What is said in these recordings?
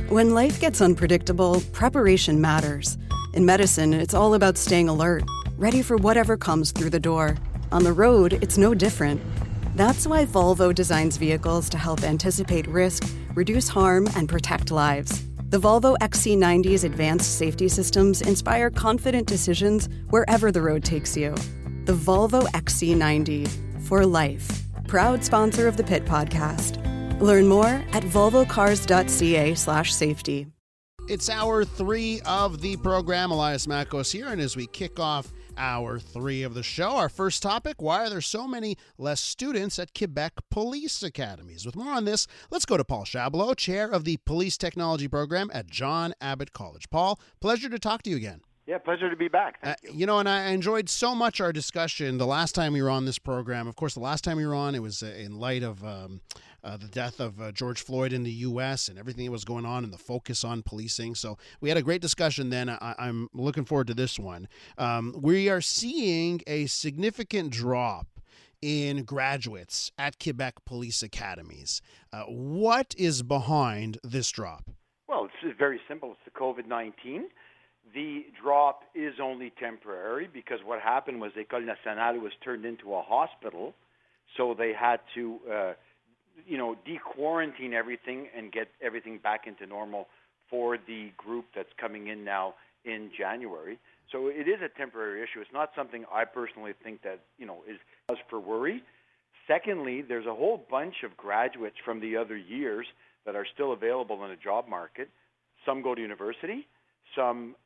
When life gets unpredictable, preparation matters. In medicine, it's all about staying alert, ready for whatever comes through the door. On the road, it's no different. That's why Volvo designs vehicles to help anticipate risk, reduce harm, and protect lives. The Volvo XC90's advanced safety systems inspire confident decisions wherever the road takes you. The Volvo XC90, for life. Proud sponsor of the Pit Podcast. Learn more at volvocars.ca/safety. It's hour 3 of the program. Elias Makos here, and as we kick off hour 3 of the show, our first topic: why are there so many less students at Quebec police academies? With more on this, let's go to Paul Chablo, chair of the Police Technology Program at John Abbott College. Paul, pleasure to talk to you again. Yeah, pleasure to be back. Thank you. And I enjoyed so much our discussion the last time we were on this program. Of course, the last time we were on, it was in light of the death of George Floyd in the U.S. and everything that was going on and the focus on policing. So we had a great discussion then. I'm looking forward to this one. We are seeing a significant drop in graduates at Quebec police academies. What is behind this drop? Well, it's very simple. It's the COVID-19. The drop is only temporary because what happened was École Nationale was turned into a hospital, so they had to de-quarantine everything and get everything back into normal for the group that's coming in now in January. So it is a temporary issue. It's not something I personally think that, is cause for worry. Secondly, there's a whole bunch of graduates from the other years that are still available in the job market. Some go to university, some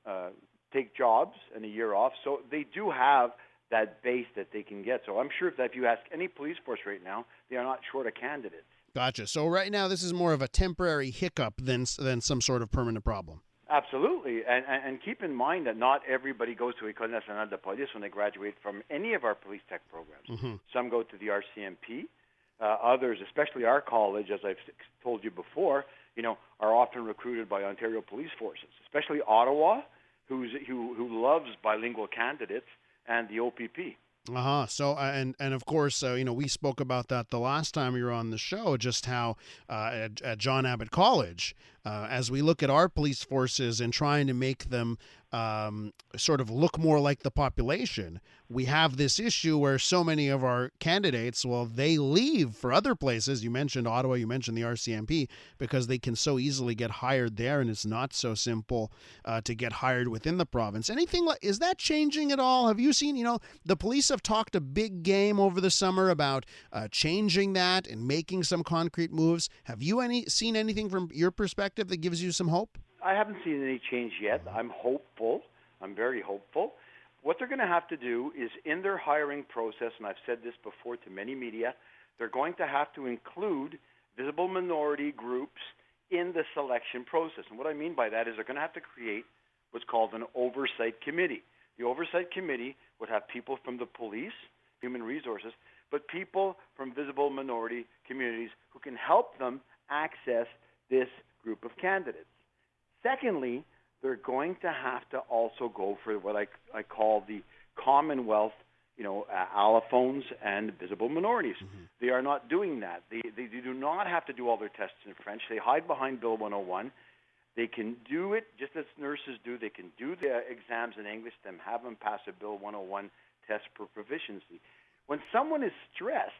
take jobs and a year off. So they do have that base that they can get. So I'm sure that if you ask any police force right now, they are not short of candidates. Gotcha. So right now this is more of a temporary hiccup than some sort of permanent problem. Absolutely. And keep in mind that not everybody goes to École Nationale de Police when they graduate from any of our police tech programs. Mm-hmm. Some go to the RCMP. Others, especially our college, as I've told you before, are often recruited by Ontario police forces, especially Ottawa, who loves bilingual candidates, and the OPP. So and of course, we spoke about that the last time you were on the show, just how at John Abbott College, as we look at our police forces and trying to make them sort of look more like the population, we have this issue where so many of our candidates, they leave for other places. You mentioned Ottawa, you mentioned the RCMP, because they can so easily get hired there, and it's not so simple to get hired within the province. Is that changing at all? Have you seen, the police have talked a big game over the summer about changing that and making some concrete moves. Have you seen anything from your perspective that gives you some hope? I haven't seen any change yet. I'm hopeful. I'm very hopeful. What they're going to have to do is in their hiring process, and I've said this before to many media, they're going to have to include visible minority groups in the selection process. And what I mean by that is they're going to have to create what's called an oversight committee. The oversight committee would have people from the police, human resources, but people from visible minority communities who can help them access this group of candidates. Secondly, they're going to have to also go for what I call the Commonwealth, allophones and visible minorities. Mm-hmm. They are not doing that. They do not have to do all their tests in French. They hide behind Bill 101. They can do it just as nurses do. They can do the exams in English, then have them pass a Bill 101 test for proficiency. When someone is stressed,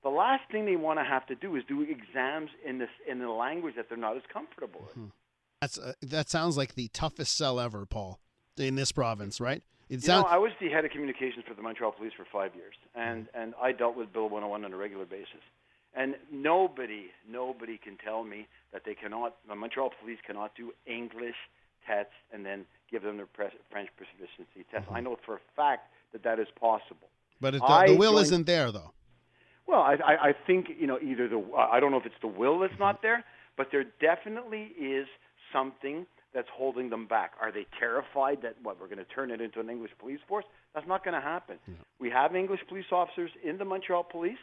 the last thing they want to have to do is do exams in the language that they're not as comfortable with. Mm-hmm. That sounds like the toughest sell ever, Paul, in this province, right? I was the head of communications for the Montreal Police for 5 years, and I dealt with Bill 101 on a regular basis. And nobody can tell me that the Montreal Police cannot do English tests and then give them their French proficiency test. Mm-hmm. I know for a fact that is possible. But the will isn't there, though. Well, I think, either I don't know if it's the will that's not there, but there definitely is something that's holding them back. Are they terrified that, we're going to turn it into an English police force? That's not going to happen. Yeah. We have English police officers in the Montreal Police,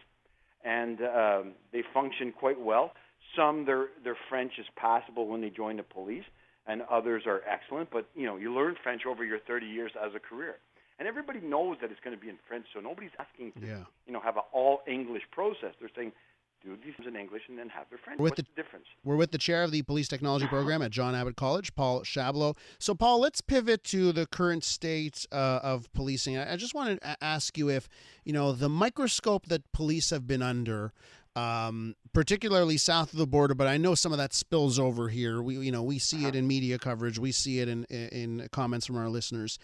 and they function quite well. Some, their French is passable when they join the police, and others are excellent. But, you learn French over your 30 years as a career. And everybody knows that it's going to be in French, so nobody's asking to, have an all-English process. They're saying, do these in English, and then have their French. With What's the difference? We're with the chair of the Police Technology Program at John Abbott College, Paul Chablo. So, Paul, let's pivot to the current state of policing. I just wanted to ask you if, the microscope that police have been under, particularly south of the border, but I know some of that spills over here. We see it in media coverage. We see it in comments from our listeners.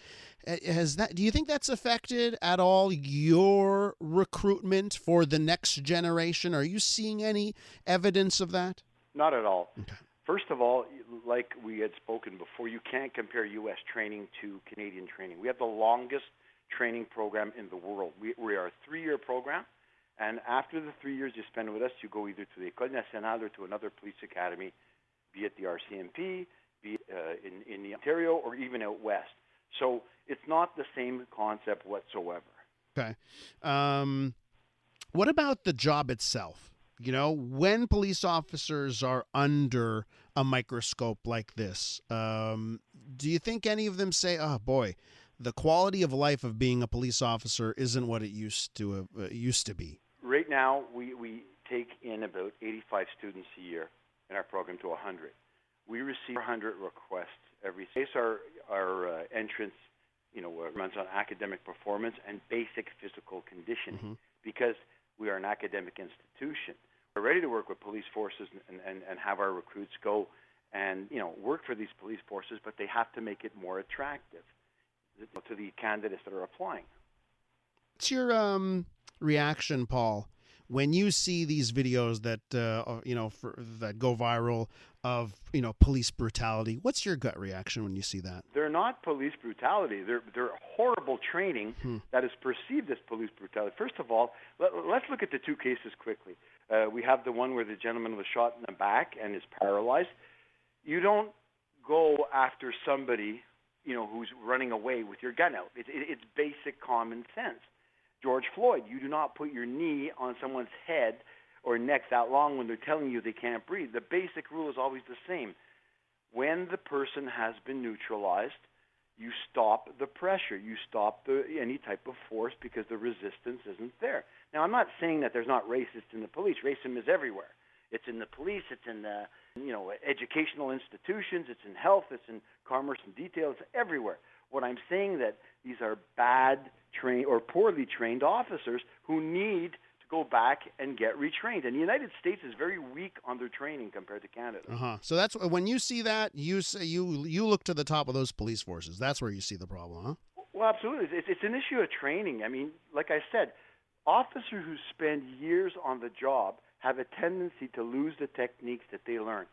Do you think that's affected at all your recruitment for the next generation? Are you seeing any evidence of that? Not at all. Okay. First of all, like we had spoken before, you can't compare U.S. training to Canadian training. We have the longest training program in the world. We are a 3-year program, and after the 3 years you spend with us, you go either to the École Nationale or to another police academy, be it the RCMP, be it in the Ontario, or even out west. So it's not the same concept whatsoever. Okay. What about the job itself? When police officers are under a microscope like this, do you think any of them say, oh, boy, the quality of life of being a police officer isn't what it used to be? Right now, we take in about 85 students a year in our program to 100. We receive 100 requests every day. Our entrance, runs on academic performance and basic physical conditioning because we are an academic institution. We're ready to work with police forces and have our recruits go and, work for these police forces, but they have to make it more attractive to the candidates that are applying. What's your reaction, Paul, when you see these videos that that go viral of police brutality? What's your gut reaction when you see that? They're not police brutality. They're horrible training that is perceived as police brutality. First of all, let's look at the two cases quickly. We have the one where the gentleman was shot in the back and is paralyzed. You don't go after somebody who's running away with your gun out. It's basic common sense. George Floyd, you do not put your knee on someone's head or neck that long when they're telling you they can't breathe. The basic rule is always the same. When the person has been neutralized, you stop the pressure. You stop any type of force because the resistance isn't there. Now, I'm not saying that there's not racists in the police. Racism is everywhere. It's in the police. It's in the educational institutions. It's in health. It's in commerce and detail. It's everywhere. What I'm saying that these are bad trained or poorly trained officers who need to go back and get retrained. And the United States is very weak on their training compared to Canada. So that's when you see that, you say you look to the top of those police forces. That's where you see the problem, huh? Well, absolutely. It's an issue of training. I mean, like I said, officers who spend years on the job have a tendency to lose the techniques that they learned.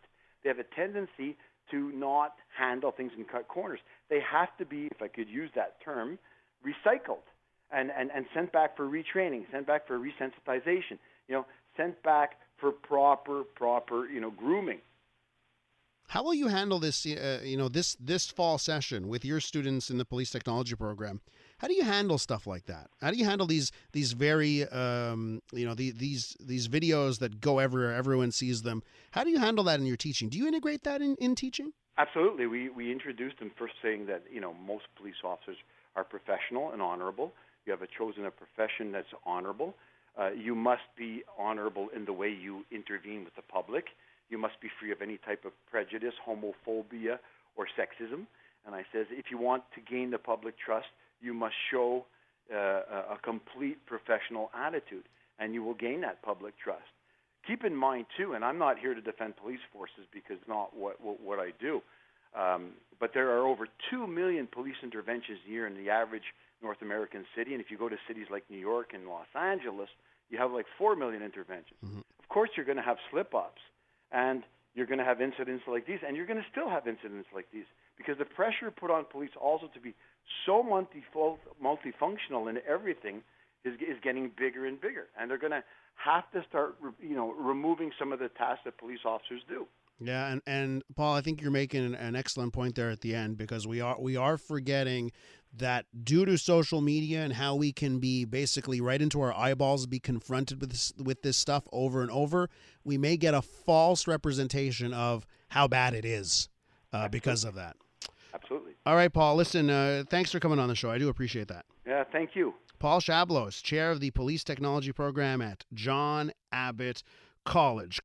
They have a tendency to not handle things and cut corners. They have to be, if I could use that term, recycled and sent back for retraining, sent back for resensitization, sent back for proper grooming. How will you handle this, this fall session with your students in the police technology program? How do you handle stuff like that? How do you handle these very, these videos that go everywhere, everyone sees them? How do you handle that in your teaching? Do you integrate that in teaching? Absolutely. We introduced them first saying that, most police officers are professional and honorable. You have chosen a profession that's honorable. You must be honorable in the way you intervene with the public. You must be free of any type of prejudice, homophobia, or sexism. And I says, if you want to gain the public trust, you must show a complete professional attitude, and you will gain that public trust. Keep in mind, too, and I'm not here to defend police forces because it's not what I do, but there are over 2 million police interventions a year in the average North American city, and if you go to cities like New York and Los Angeles, you have like 4 million interventions. Of course, you're going to have slip-ups, and you're going to have incidents like these, and you're going to still have incidents like these because the pressure put on police also to be so multifunctional in everything is getting bigger and bigger, and they're going to have to start, removing some of the tasks that police officers do. Yeah, and Paul, I think you're making an excellent point there at the end because we are forgetting that due to social media and how we can be basically right into our eyeballs, be confronted with this stuff over and over, we may get a false representation of how bad it is because of that. Absolutely. All right, Paul, listen, thanks for coming on the show. I do appreciate that. Yeah, thank you. Paul Chablo is chair of the Police Technology Program at John Abbott College.